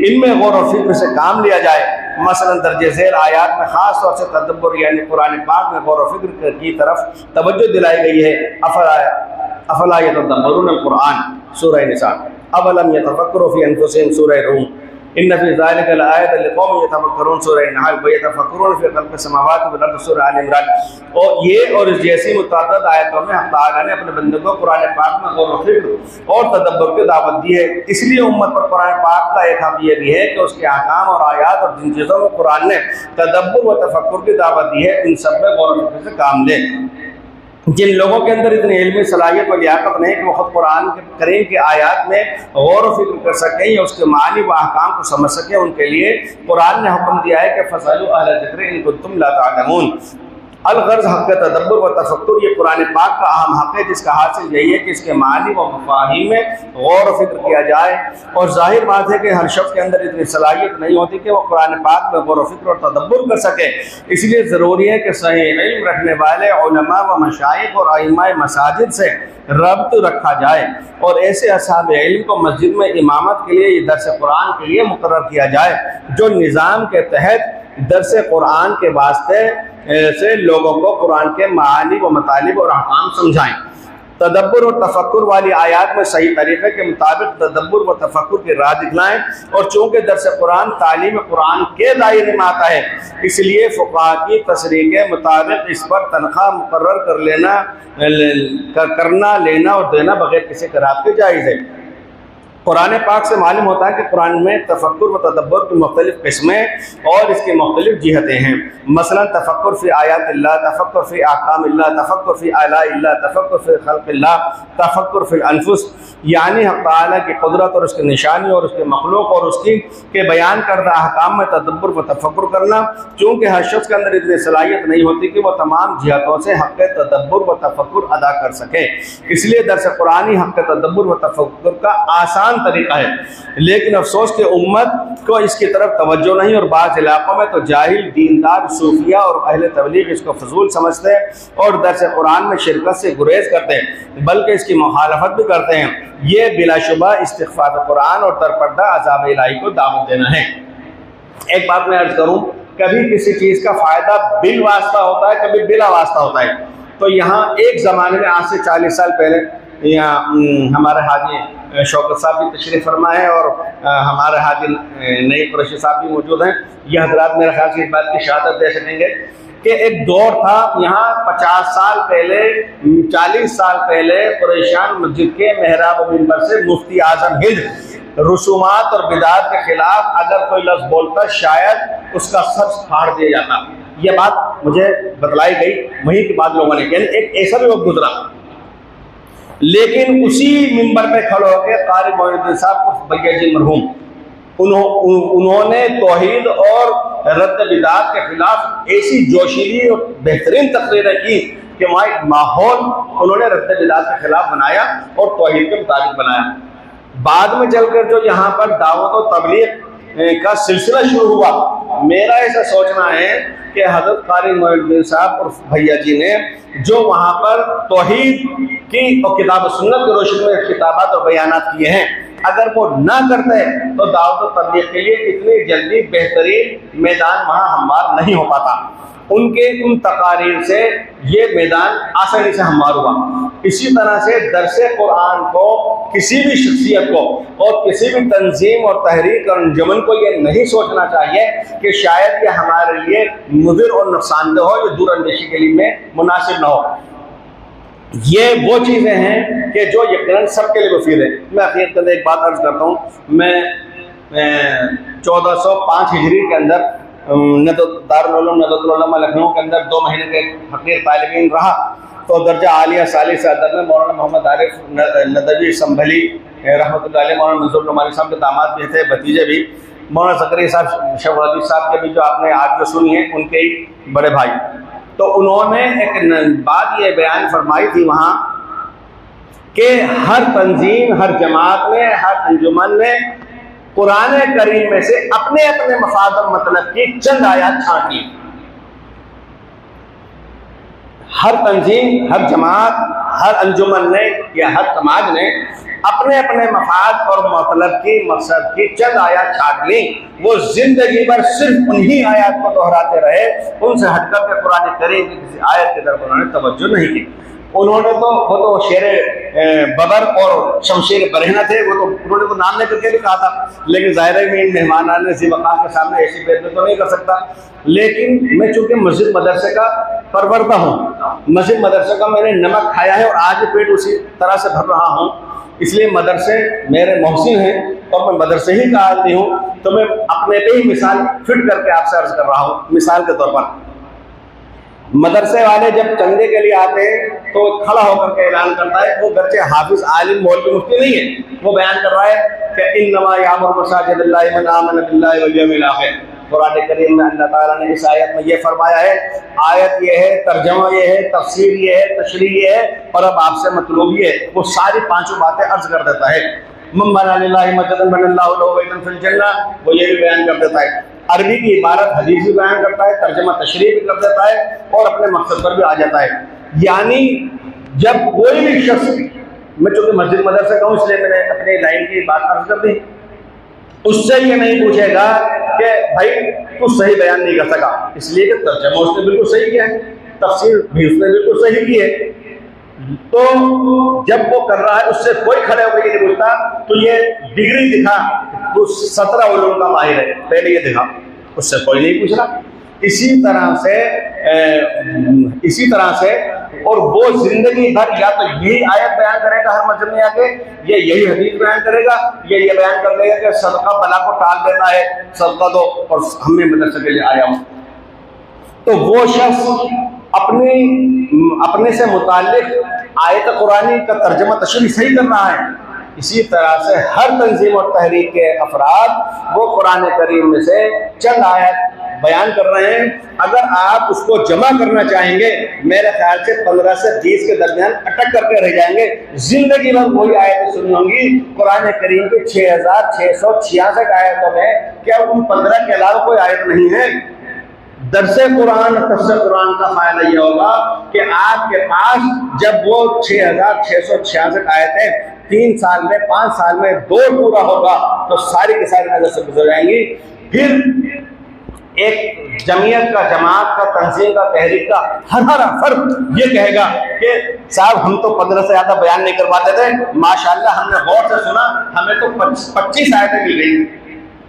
इनमें गौर और फिक्र से काम लिया जाए। मसलन दर्जे झेल आयात में खास तौर से तदब्बुर यानी कुरान पाक में गौर और फिक्र की तरफ तवज्जो दिलाई गई है। अफला यतदब्बरुन कुरान सूरह निसा, अवलम यतफक्करू फी अनफुसिहिम सूरह रूम, इन्न फी ज़ालिका लआयतन लिक़ौमिन यतफक्करून सूरह नहल, व यतफक्करून फी खल्क़िस समावाति वल अर्द सूरह आल इमरान। और ये और इस जैसी मुतअद्दिद आयतों में अल्लाह ताला ने अपने बंदे को कुरान पाक में गौर व फिक्र और तदब्बुर की दावत दी है। इसलिए उम्मत पर कुरान पाक का एक हक ये भी है कि उसके अहकाम और आयात और जिन चीज़ों में कुरान ने तदब्बुर व तफक्कुर की दावत दी है, इन सब में गौर व फिक्र से काम ले। जिन लोगों के अंदर इतनी इल्मी सलाहियत व लियाकत नहीं कि वो खुद कुरान करीम के आयात में गौर व फिक्र कर सकें या उसके मानी व अहकाम को समझ सकें, उनके लिए कुरान ने हुक्म दिया है कि फसअलू अहल ज़िक्र इन कुंतुम ला तालमून। अलगर्ज़ हक़ तदब्बुर व तफक्कुर ये कुरान पाक का अहम हक़ है, जिसका हासिल यही है कि इसके मानी व मफ़ाहीम में गौर व फिक्र किया जाए। और ज़ाहिर बात है कि हर शख्स के अंदर इतनी सलाहियत नहीं होती कि वो कुरान पाक में गौर व फिक्र और तदब्बुर कर सके। इसलिए ज़रूरी है कि सही इल्म रखने वाले उलमा व मशाइख और आइम्मा मसाजिद से रब्त रखा जाए और ऐसे असहाब इल्म को मस्जिद में इमामत के लिए ये दर्स कुरान के लिए मुकर्रर किया जाए, जो निज़ाम के तहत दर्स कुरान के वास्ते से लोगों को कुरान के मानी व मतालिब और अहकाम समझाएं। तदब्बुर और तफक्कुर वाली आयात में सही तरीक़े के मुताबिक तदब्बुर व तफक्कुर की राह दिखलाएं। और चूँकि दर्स कुरान तालीम कुरान के दायरे में आता है, इसलिए फ़ुक़हा की तशरीह के मुताबिक इस पर तनख्वाह मुकर्रर करना लेना और देना बगैर किसी करार के जायज़ है। कुरान पाक से मालूम होता है कि कुरान में तफक्कुर व तदब्बुर की मुख्तलिफ़ किस्में और इसकी मुख्तलिफ़ जिहतें हैं। मसलन तफक्कुर फ़ी आयातिल्लाह, तफक्कुर फ़ी अहकामिल्लाह, तफक्कुर फ़ी आलाइल्लाह, तफक्कुर फ़ी खल्क़िल्लाह, तफक्कुर फ़ी अनफुस, यानी हक़ ताला की कुदरत और उसकी निशानी और उसके मखलूक और उसकी के बयान करदा अहकाम में तदब्बुर व तफक्कुर करना। चूँकि हर शख्स के अंदर इतनी सलाहियत नहीं होती कि वह तमाम जिहतों से हक़ तदब्बुर व तफक्कुर अदा कर सके, इसलिए दर्स कुरानी हक़ तदब्बुर व तफक्कुर का आसान तरीका है। लेकिन अफसोस के उम्मत को इसकी तरफ तवज्जो नहीं और बाज़ इलाकों में तो जाहिल दीनदार सूफिया और अहले तबलीग इसको फजूल समझते हैं और दर्स कुरान में शिरकत से गुरेज करते हैं, बल्कि इसकी मुखालफत भी करते हैं। ये बिलाशुबा इस्तिग़फ़ार कुरान और तरपर्दा अज़ाब इलाही को दावत देना है। एक बात मैं अर्ज़ करूँ, कभी किसी चीज़ का फ़ायदा बिल वास्ता होता है, कभी बिला वास्ता होता है। तो यहाँ एक ज़माने में आज से 40 साल पहले यहाँ हमारे हाजी शौकत साहब भी तशरीफ़ फरमा है और हमारे हाजी नई कुरैशी साहब भी मौजूद हैं। ये हज़रात मेरे ख्याल से इस बात की शहादत दे सकेंगे कि एक दौर था यहाँ 50 साल पहले 40 साल पहले कुरैशान मस्जिद के मेहराब मिंबर से मुफ्ती आज़म हिंद रसूमात और बिदात के खिलाफ अगर कोई लफ्ज़ बोलता शायद उसका सर फाड़ दिया जाता। ये बात मुझे बतलाई गई, वहीं के बाद लोगों ने कहा एक ऐसा भी वक्त गुजरा। लेकिन उसी मिंबर पे खड़े होकर कारी मोइनुद्दीन साहब भैया जी मरहूम उन्होंने तौहीद और रद्द बिदात के खिलाफ ऐसी जोशीली और बेहतरीन तकरीरें की कि वहाँ एक माहौल उन्होंने रद्द बिदात के खिलाफ बनाया और तौहीद के मुताबिक बनाया। बाद में चलकर जो यहाँ पर दावत और तबलीग का सिलसिला शुरू हुआ, मेरा ऐसा सोचना है कि हज़रत कारी मोइनुद्दीन साहब और भैया जी ने जो वहाँ पर तौहीद की और किताब सुन्नत की रोशनी में खिताबात और बयानात किए हैं, अगर वो ना करते तो दावत और तबलीग के लिए इतनी जल्दी बेहतरीन मैदान वहाँ हमवार नहीं हो पाता। उनके उन तकारीर से ये मैदान आसानी से हमवार हुआ। इसी तरह से दरसे कुरान को किसी भी शख्सियत को और किसी भी तंजीम और तहरीक और अंजुमन को ये नहीं सोचना चाहिए कि शायद ये हमारे लिए मुदिर और नुकसानदेह हो, ये दूर अंदेशी के लिए मुनासिब ना हो। ये वो चीज़ें हैं कि जो यकीनन सबके लिए मुफीद है। मैं आखिर में एक बात अर्ज करता हूँ। मैं 1405 हिजरी के अंदर दारुल उलूम नदवतुल उलमा लखनऊ के अंदर 2 महीने के हकीर तालिब इल्म रहा। तो दर्जा आलिया साली सदर में मौलाना मोहम्मद आरिफ नदवी संभली रहमतुल्लाह अलैह, मौलाना नज़रुल नुमानी साहब के दामाद भी थे, भतीजे भी, मौलाना ज़करिया साहब शफी साहब के भी जो आपने आज जो सुनी है उनके ही बड़े भाई। तो उन्होंने एक बात ये बयान फरमाई थी वहाँ कि हर तंजीम, हर जमात में, हर अंजुमन में कुरान करीम में से अपने अपने मफाद और मतलब की चंद आयात छांट ली। हर तंजीम, हर जमात, हर अंजुमन ने या हर समाज ने अपने अपने मफाद और मतलब की मकसद की चंद आयात छाट ली। वो जिंदगी भर सिर्फ उन्हीं आयात को दोहराते रहे, उनसे हटकर के कुरान करीम की किसी आयत की तरफ उन्होंने तवज्जो नहीं की। उन्होंने तो वो तो शेर बबर और शमशेर बरहना थे, वो तो उन्होंने तो नाम लेकर के भी कहा था, लेकिन ज़ाहिर में इन मेहमान ज़ी वक़ार के सामने ऐसी बेइज्जती तो नहीं कर सकता। लेकिन मैं चूंकि मस्जिद मदरसे का परवरदा हूँ, मस्जिद मदरसे का मैंने नमक खाया है और आज पेट उसी तरह से भर रहा हूँ, इसलिए मदरसे मेरे मोहसिन हैं और मैं मदरसे ही का आदमी हूँ। तो मैं अपने पे ही मिसाल फिट करके आपसे अर्ज कर रहा हूँ। मिसाल के तौर पर मदरसे वाले जब चंदे के लिए आते हैं तो खड़ा होकर के ऐलान करता है, वो गर्चे हाफिज आलिम मौल की मुफ्ती नहीं है, वो बयान कर रहा है कि इन्नमा यामुरु मसाजिदल्लाहि मन आमन बिल्लाहि वल यौमिल आखिर। कुरान करीम में अल्लाह ताला ने इस आयत में ये फरमाया है, आयत ये है, तर्जमा ये है, तफसीर ये है, तशरीह ये है और अब आपसे मतलब ये है। वो सारी पांचों बातें अर्ज कर देता है। मन बना लिल्लाहि मस्जिदन बनल्लाहु लहु बैतन फिल जन्नह, वो ये भी बयान कर देता है। अरबी की इबारत हदीस भी बयान करता है, तर्जमा तशरीह भी कर देता है और अपने मकसद पर भी आ जाता है। यानी जब कोई भी शख्स, मैं चूंकि मस्जिद मदरसे का हूँ इसलिए मैंने अपने लाइन की बात अर्ज कर दी, उससे ये नहीं पूछेगा कि भाई तू सही बयान नहीं कर सका, इसलिए कि तर्जमा उसने बिल्कुल सही किया है, तफसीर भी उसने बिल्कुल सही की है। तो जब वो कर रहा है उससे कोई खड़े होकर नहीं पूछता तो ये डिग्री दिखा, तो 17 उलूम का माहिर है, पहले ये दिखा, उससे कोई नहीं पूछ रहा। इसी तरह से और वो जिंदगी भर या तो यही आयत बयान करेगा हर मस्जिद में आके, ये यही हदीस बयान करेगा, ये बयान कर देगा कि सदका बला को टाल देता है, सदका दो और हम मदरसे के लिए आया हूं। तो वो शख्स अपने से मुताल्लिक आयत कुरानी का तर्जमा तशरीह सही कर रहा है। इसी तरह से हर तंजीम और तहरीक के अफराद वो कुरान करीम में से चंद आयत बयान कर रहे हैं। अगर आप उसको जमा करना चाहेंगे, मेरे ख्याल से 15 से 20 के दरमियान अटक करके रह जाएंगे। जिंदगी भर वही आयतें सुनी होंगी कुरान करीम की 6666 आयतों में, क्या उन 15 के अलावा कोई आयत नहीं है? दरसे कुरान, तफसीर कुरान का फायदा यह होगा कि आपके पास जब वो 6666 आयतें 3 साल में, 5 साल में दौर पूरा होगा तो सारी की सारी नजर से गुजर जाएंगी। फिर एक जमीयत का, जमात का, तंजीम का, तहरीक का हर फर्द ये कहेगा कि साहब हम तो 15 से ज्यादा बयान नहीं कर पाते थे, माशाल्लाह हमने गौर से सुना, हमें तो 25 आयतें मिल गई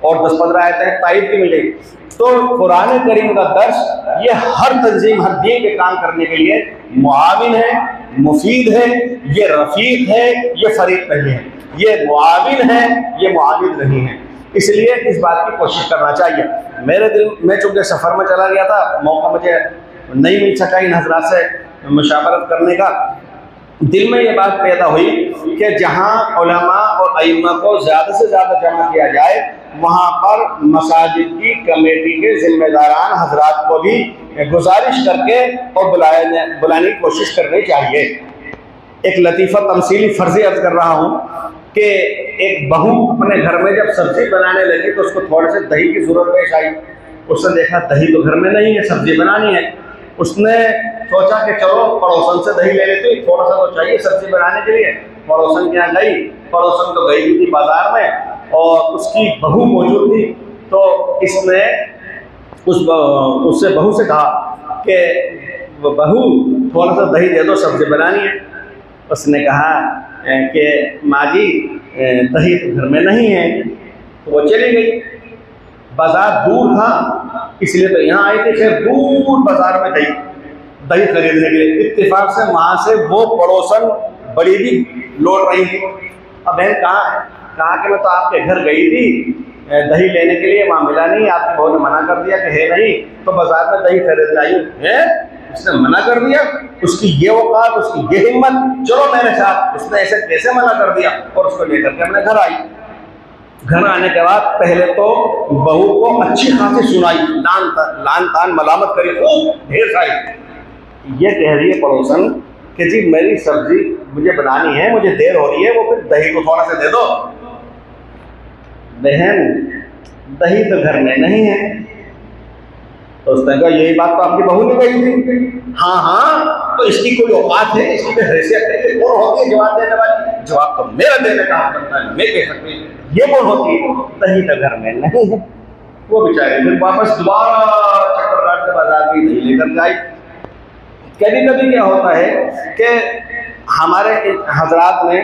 और 10-15 आयतें तारीफ की मिल गई। तो कुरान करीम का दर्स ये हर तंजीम, हर दीन के काम करने के लिए मुआविन है, मुफीद है, ये रफीक है, ये फरीक नहीं है, ये मुआविन है, ये मुआविद नहीं है। इसलिए इस बात की कोशिश करना चाहिए। मेरे दिल में चूंकि सफ़र में चला गया था, मौका मुझे नहीं मिल सका इन हजरात से मुशावरत करने का, दिल में ये बात पैदा हुई कि जहाँ उलमा और अइम्मा को ज़्यादा से ज़्यादा जमा किया जाए, वहाँ पर मसाजिद की कमेटी के जिम्मेदारान हजरात को भी गुजारिश करके और बुलाने की कोशिश करनी चाहिए। एक लतीफ़ा तमसीली फर्जी अर्ज कर रहा हूँ कि एक बहू अपने घर में जब सब्जी बनाने लगी तो उसको थोड़े से दही की ज़रूरत पेश आई। उसने देखा दही तो घर में नहीं है, सब्जी बनानी है। उसने सोचा कि चलो पड़ोसन से दही ले लेते, थोड़ा सा तो चाहिए सब्जी बनाने के लिए। पड़ोसन के यहाँ गई, पड़ोसन तो गई थी बाजार में और उसकी बहू मौजूद थी। तो इसने उससे बहू से कहा कि वो बहू थोड़ा सा दही दे दो, सब्जी बनानी है। उसने कहा कि माँ जी दही तो घर में नहीं है, तो वो चली गई। बाजार दूर था इसलिए तो यहाँ आई थी, फिर दूर बाजार में गई दही खरीदने के लिए। इत्तेफाक से वहाँ से वो पड़ोसन बड़ी भी लौट रही थी। अब बहन कहा कि मैं तो आपके घर गई थी दही लेने के लिए, वहाँ मिला नहीं, आपके बहू ने मना कर दिया कि है नहीं, तो बाजार में दही खरीदने आई है। उसने मना कर दिया, उसकी ये औकात, उसकी ये हिम्मत, चलो मेरे साथ। उसने ऐसे कैसे मना कर दिया, और उसको लेकर के अपने घर आई। घर आने के बाद पहले तो बहू को अच्छी खासी सुनाई, लान तान मलामत करी खूब ढेर सारी। ये कह रही है पड़ोसन कि जी मेरी सब्जी मुझे बनानी है, मुझे देर हो रही है, वो फिर दही को थोड़ा सा दे दो। बहन दही तो घर में नहीं है। तो उसने कहा यही बात तो आपकी बहू ने कही थी। हाँ, तो इसकी कोई औकात है, इसकी कोई हैसियत है, कौन होती है जवाब देने वाली? जवाब तो मेरा देने का हक बनता है, मैं कह सकती हूँ। ये कौन होती है? दही तो घर में नहीं है। वो बेचारे फिर वापस दोबारा चक्कर काट के बाजार की दही लेकर जाए। कभी कभी क्या होता है कि हमारे हजरात ने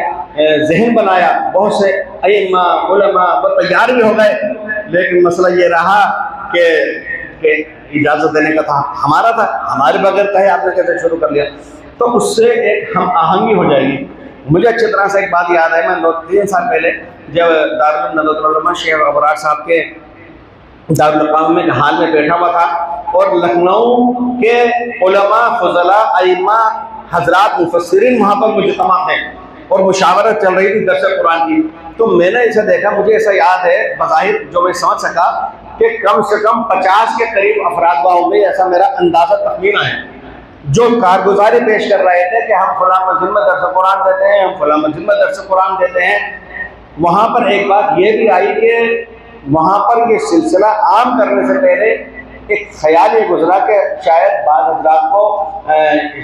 जहन बनाया, बहुत से अइम्मा उलमा वो तैयार भी हो गए, लेकिन मसला ये रहा कि इजाज़त देने का था हमारे बगैर कहे आपने कैसे शुरू कर लिया, तो उससे एक हम आहंगी हो जाएगी। मुझे अच्छी तरह से एक बात याद है, मैं 2-3 साल पहले जब दारुल नदवतुल उलमा शेख अबरार साहब के दारुल क़याम में हाल में बैठा हुआ था, और लखनऊ के उलमा फुज़ला अइम्मा हजरात मुफस्सिरीन वहाँ पर मुजतमा थे और मुशावरत चल रही थी दर्स कुरान की। तो मैंने ऐसा देखा, मुझे ऐसा याद है बज़ाहिर जो मैं समझ सका कि कम से कम 50 के करीब अफराद वहाँ होंगे, ऐसा मेरा अंदाज़ा तखमीना है, जो कारगुजारी पेश कर रहे थे कि हम फलां मस्जिद में दर्स कुरान देते हैं, हम फलां मस्जिद में दर्स कुरान देते हैं। वहाँ पर एक बात ये भी आई कि वहाँ पर ये सिलसिला आम करने से पहले एक ख्याल ये गुजरा कि शायद बाद हज़रात को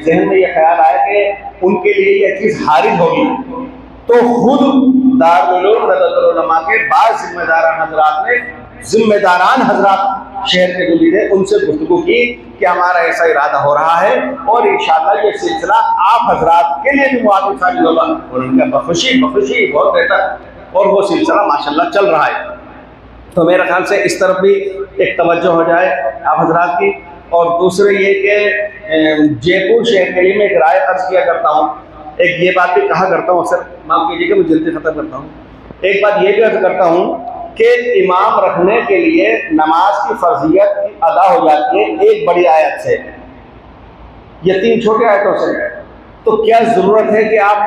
जहन में ये ख्याल आया कि उनके लिए ये चीज़ हारिज होगी, तो खुद दारुल उलूम नदवतुल उलमा के बाद जिम्मेदारान हजरात शहर के जो भी थे उनसे गुफ्तगू की कि हमारा ऐसा इरादा हो रहा है और इंशाअल्लाह ये सिलसिला आप हजरात के लिए भी मुआफ़िक साबित होगा। और उनका बखुशी बहुत बेहतर, और वो सिलसिला माशाअल्लाह चल रहा है। तो मेरे ख्याल से इस तरफ भी एक तवज्जो हो जाए आप हजरात की। और दूसरे ये कि जयपुर शहर के लिए मैं एक राय अर्ज किया करता हूँ, एक ये बात भी कहा करता हूँ, अक्सर माफ़ कीजिएगा मैं जल्दी ख़त्म करता हूँ। एक बात ये भी अर्ज करता हूँ कि इमाम रखने के लिए नमाज की फ़र्जियत अदा हो जाती है एक बड़ी आयत से, ये 3 छोटे आयतों से। तो क्या ज़रूरत है कि आप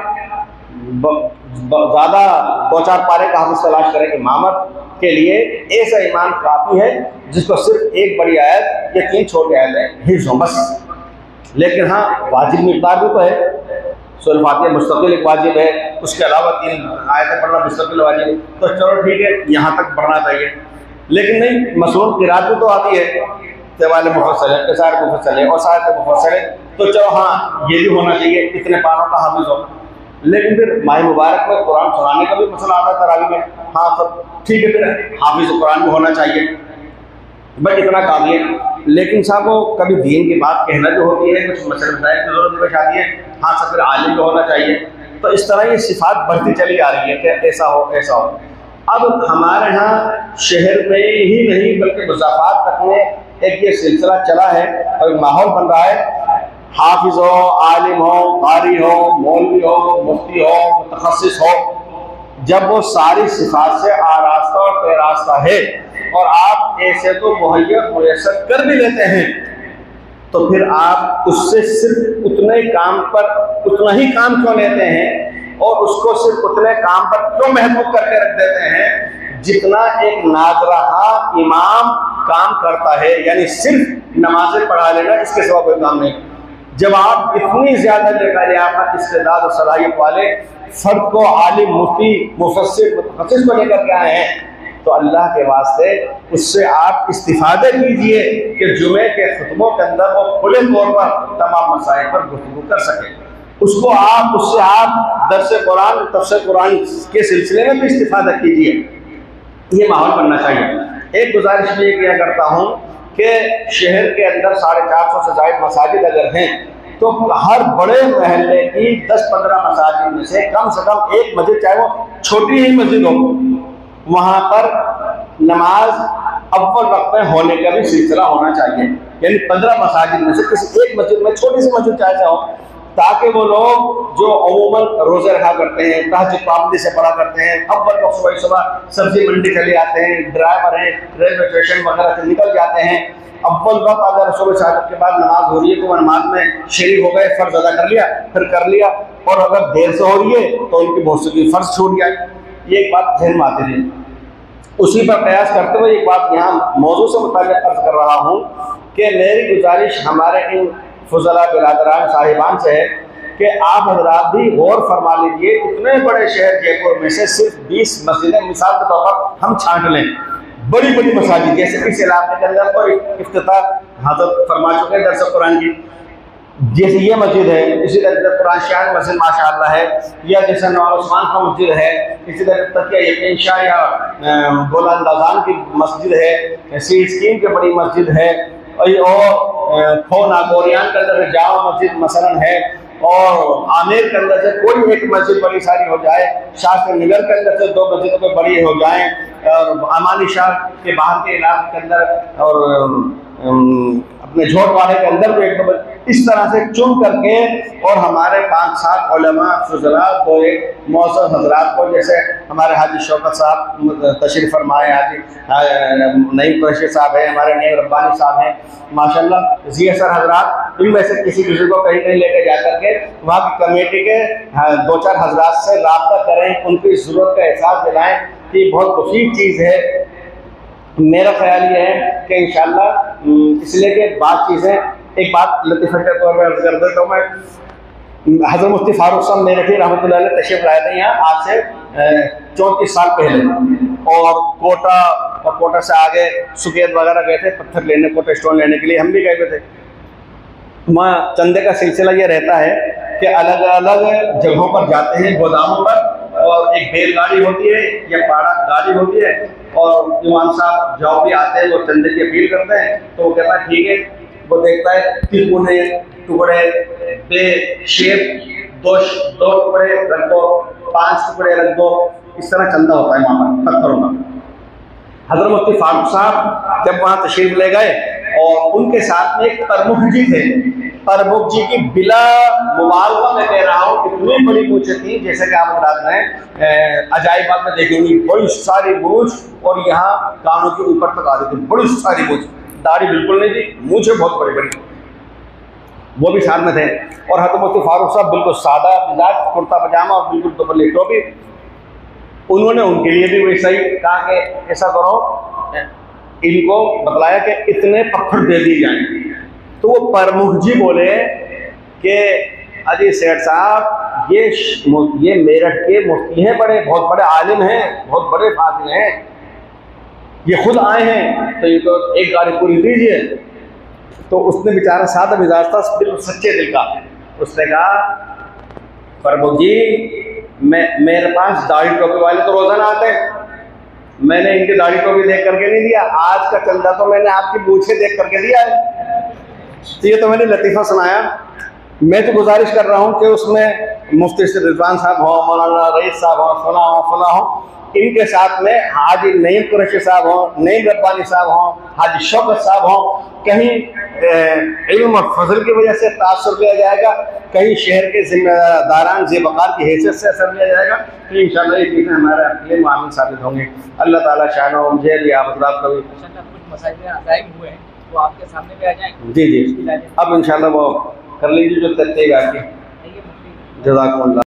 ज़्यादा 2-4 पारे का हाफ़िज़ तलाश करें? इमामत के लिए ऐसा इमाम काफ़ी है जिसको सिर्फ एक बड़ी आयत या 3 छोटे आयतें हिफ्ज़ हों बस। लेकिन हाँ, वाजिब मिक़दार भी तो है, सूरह फातिहा मुस्तक़िल एक वाजिब है, उसके अलावा 3 आयतें पढ़ना मुस्तक़िल वाजिब है, तो चलो ठीक है यहाँ तक पढ़ना चाहिए। लेकिन नहीं, मसरूफ़ क़िराअत भी तो आती है, तवाल मुफ़स्सल है, क़सार मुफ़स्सल है और सायत मुफ़स्सल है, तो चलो हाँ ये भी होना चाहिए, इतने पारों का हाफ़िज़ हो। लेकिन फिर माह मुबारक में कुरान सुनाने का भी मसला आता है तरावी में, हाँ सब ठीक है, फिर हाफिज़ कुरान भी होना चाहिए, बट इतना काफ़ी है। लेकिन साहब वो कभी दीन की बात कहना जो होती है, कुछ मसले मसाइल की ज़रूरत पेश आती है, हाँ सब फिर आलिम भी होना चाहिए। तो इस तरह ये सिफात बढ़ती चली आ रही है कि ऐसा हो ऐसा हो। अब हमारे यहाँ शहर में ही नहीं बल्कि मुज़ाफ़ात तक में एक ये सिलसिला चला है और माहौल बन रहा है, हाफिज़ हो, आलिम हो, कारी हो, मौलवी हो, मुफ्ती हो, मुतखस्सिस हो, जब वो सारी सिफात से आरास्ता और पैरास्ता है और आप ऐसे तो मुहैया मुयस्सर कर भी लेते हैं, तो फिर आप उससे सिर्फ उतने काम पर उतना ही काम क्यों लेते हैं और उसको सिर्फ उतने काम पर क्यों महदूद करके रख देते हैं जितना एक नाज़रहा इमाम काम करता है? यानी सिर्फ नमाज़ें पढ़ा लेना, इसके सिवा कोई काम नहीं। जब आप इतनी ज़्यादा लियाक़त इस्तेदाद और सलाहियत वाले फ़र्द को आलिम, मुफ्ती, मुफस्सिर, मुतखस्सिस को लेकर के आए हैं, तो अल्लाह के वास्ते उससे आप इस्तिफ़ादे कीजिए कि जुमे के खुतबों के अंदर वो खुले तौर पर तमाम मसाइल पर गुफ्तगू कर सकें। उससे आप दर्स कुरान, तफ़सीर कुरान के सिलसिले में भी इस्तिफ़ादा कीजिए। ये माहौल बनना चाहिए। एक गुजारिश भी किया करता हूँ कि शहर के अंदर 450 से ज़ायद मसाजिद अगर हैं तो हर बड़े महल्ले की 10-15 मसाजिद में से कम एक मस्जिद, चाहे वो छोटी ही मस्जिद हो, वहाँ पर नमाज अव्वल वक्त में होने का भी सिलसिला होना चाहिए। यानी 15 मसाजिद में से किसी एक मस्जिद में, छोटी सी मस्जिद चाहे हो, ताकि वो लोग जो अमूमन रोजे रखा करते हैं, तहज्जुद पाबंदी से पढ़ा करते हैं, अव्वल वक्त सुबह सब्जी मंडी चले जाते हैं, ड्राइवर हैं, रेलवे स्टेशन वगैरह से निकल जाते हैं, अव्वल वक्त अगर सुबह सात के बाद नमाज हो रही है तो वो नमाज में शरीक हो गए, फर्ज अदा कर लिया, फिर कर लिया, और अगर देर से हो रही है तो उनकी बहुत सी फर्ज छूट जाए। ये एक बात ध्यान में आती थी। उसी पर प्रयास करते हुए एक बात यहाँ मौजू से मुताल्लिक़ अर्ज कर रहा हूँ कि मेरी गुजारिश हमारे इन फुज़ला बिरादरान साहिबान से है कि आप हजरात भी गौर फरमा लीजिए, इतने बड़े शहर जयपुर में से सिर्फ 20 मस्जिदें मिसाल के तौर पर हम छांट लें, बड़ी बड़ी मसाजिद जैसे इस इलाके के अंदर पर इफ्तिताह हज़रत फरमा चुके हैं दरस कुरान की, जैसे ये मस्जिद है, इसी तरह कुरान शान मस्जिद माशाअल्लाह है, या जैसे नवाब उस्मान का मस्जिद है, इसी तरह तकिया यकीन शाह या गोलंदाजान की मस्जिद है, सी स्कीम की बड़ी मस्जिद है, और खो नागौरियान के अंदर जामा मस्जिद मसलन है, और आमेर के अंदर से कोई एक मस्जिद बड़ी सारी हो जाए, शास्त्र नगर के अंदर से 2 मस्जिदों को बड़ी हो जाएं, और अमानी शाह के बाहर के इलाके के अंदर और अपने झोटवाड़े के अंदर भी एक इस तरह से चुन करके, और हमारे 5-7 उलमा फुज़ला को एक मौसम हजरात को, जैसे हमारे हाजी शौकत साहब तशरीफ़ फरमाए, हाजी नईम कुरैशी साहब हैं, हमारे नईम रब्बानी साहब हैं माशाल्लाह, जी सर हजरात, इनमें से किसी को कहीं कहीं लेकर जा करके वहाँ की कमेटी के 2-4 हजरात से रब्ता करें, उनकी ज़रूरत का एहसास दिलाएँ कि बहुत मुफीद चीज़ है। मेरा ख्याल ये है कि इंशाअल्लाह इसलिए कि बात चीज़ें, एक बात लतीफ़े के तौर पर अर्ज़ कर देता हूँ मैं, हज़रत मुफ्ती फारूक साहब मेरठी रहमतुल्लाह अलैह तशरीफ़ लाए थे यहाँ आज से 34 साल पहले, और कोटा से आगे सुकेत वगैरह गए थे पत्थर लेने, कोटा स्टोन लेने के लिए हम भी गए हुए थे। वहाँ चंदे का सिलसिला ये रहता है कि अलग अलग जगहों पर जाते हैं, गोदामों पर, और एक बैलगाड़ी होती है या पाड़ा गाड़ी होती है, और इमाम साहब जो भी आते हैं वो चंदे की अपील करते हैं, तो वो कहता है ठीक है, वो देखता है तिकोने टुकड़े बे शेप 2 टुकड़े रख दो, 5 टुकड़े रख दो, इस तरह चंदा होता है वहाँ पर पत्थरों का। हज़रत मुफ्ती फारूक साहब जब वहाँ तशरीफ ले गए, और उनके साथ में एक प्रमुख जी थे, प्रमुख जी की बिला मुबालगा में कह रहा हूँ इतनी बड़ी मूछें थी, जैसे कि आप रात में अजायब बाग में देखी होंगी, बड़ी सारी मूछ, और यहाँ कानों के ऊपर तक आ रही थी, बड़ी सारी मूछ, दाढ़ी बिल्कुल नहीं थी, मूछें बहुत बड़ी बड़ी, वो भी साथ में थे। और हज़रत मुफ्ती फारूक साहब बिल्कुल सादा मिजाज, कुर्ता पजामा और बिल्कुल दुपल्ले टोपी। उन्होंने उनके लिए भी वैसा ही कहा कि ऐसा करो, इनको बतलाया कि इतने पत्थर दे दिए जाएंगे। तो वो प्रमुख जी बोले कि अजी सेठ साहब, ये मेरठ के मुफ्ती हैं, बहुत बड़े आलिम हैं, बहुत बड़े फाजिल हैं, ये खुद आए हैं, तो ये तो एक गाड़ी पूरी दीजिए। तो उसने बेचारा सादा मिजाज था, बिल्कुल सच्चे दिल का, उसने कहा प्रमुख जी, मेरे पास दाढ़ी टोपी वाले तो रोजाना आते हैं, मैंने इनकी दाढ़ी टोपी देख करके नहीं दिया, आज का चंदा तो मैंने आपकी मूछें देख करके दिया है। तो ये तो मैंने लतीफ़ा सुनाया। मैं तो गुजारिश कर रहा हूँ कि उसमें मुफ्ती रिजवान साहब हो, मौलाना रईस साहब हो, फला हो, इनके साथ में हाजी नईम कुरैशी साहब हो, नईम रब्बानी साहब हो, हाजी शौकत साहब हो, कहीं इल्म और फजल की वजह से तासुर लिया जाएगा, कहीं शहर के जिम्मेदारान ज़ेबकार की हैसियत से असर लिया जाएगा, तो इंशाअल्लाह ये चीज़ें हमारे लिए मामूल साबित होंगी। अल्लाह ताला शान और मुझे भी आप कभी कुछ मसाइल अजायब हुए हैं वो आपके सामने भी आ जाएंगे। जी, अब इंशाअल्लाह वो कर लीजिए जो तय की। जज़ाकुमुल्लाह।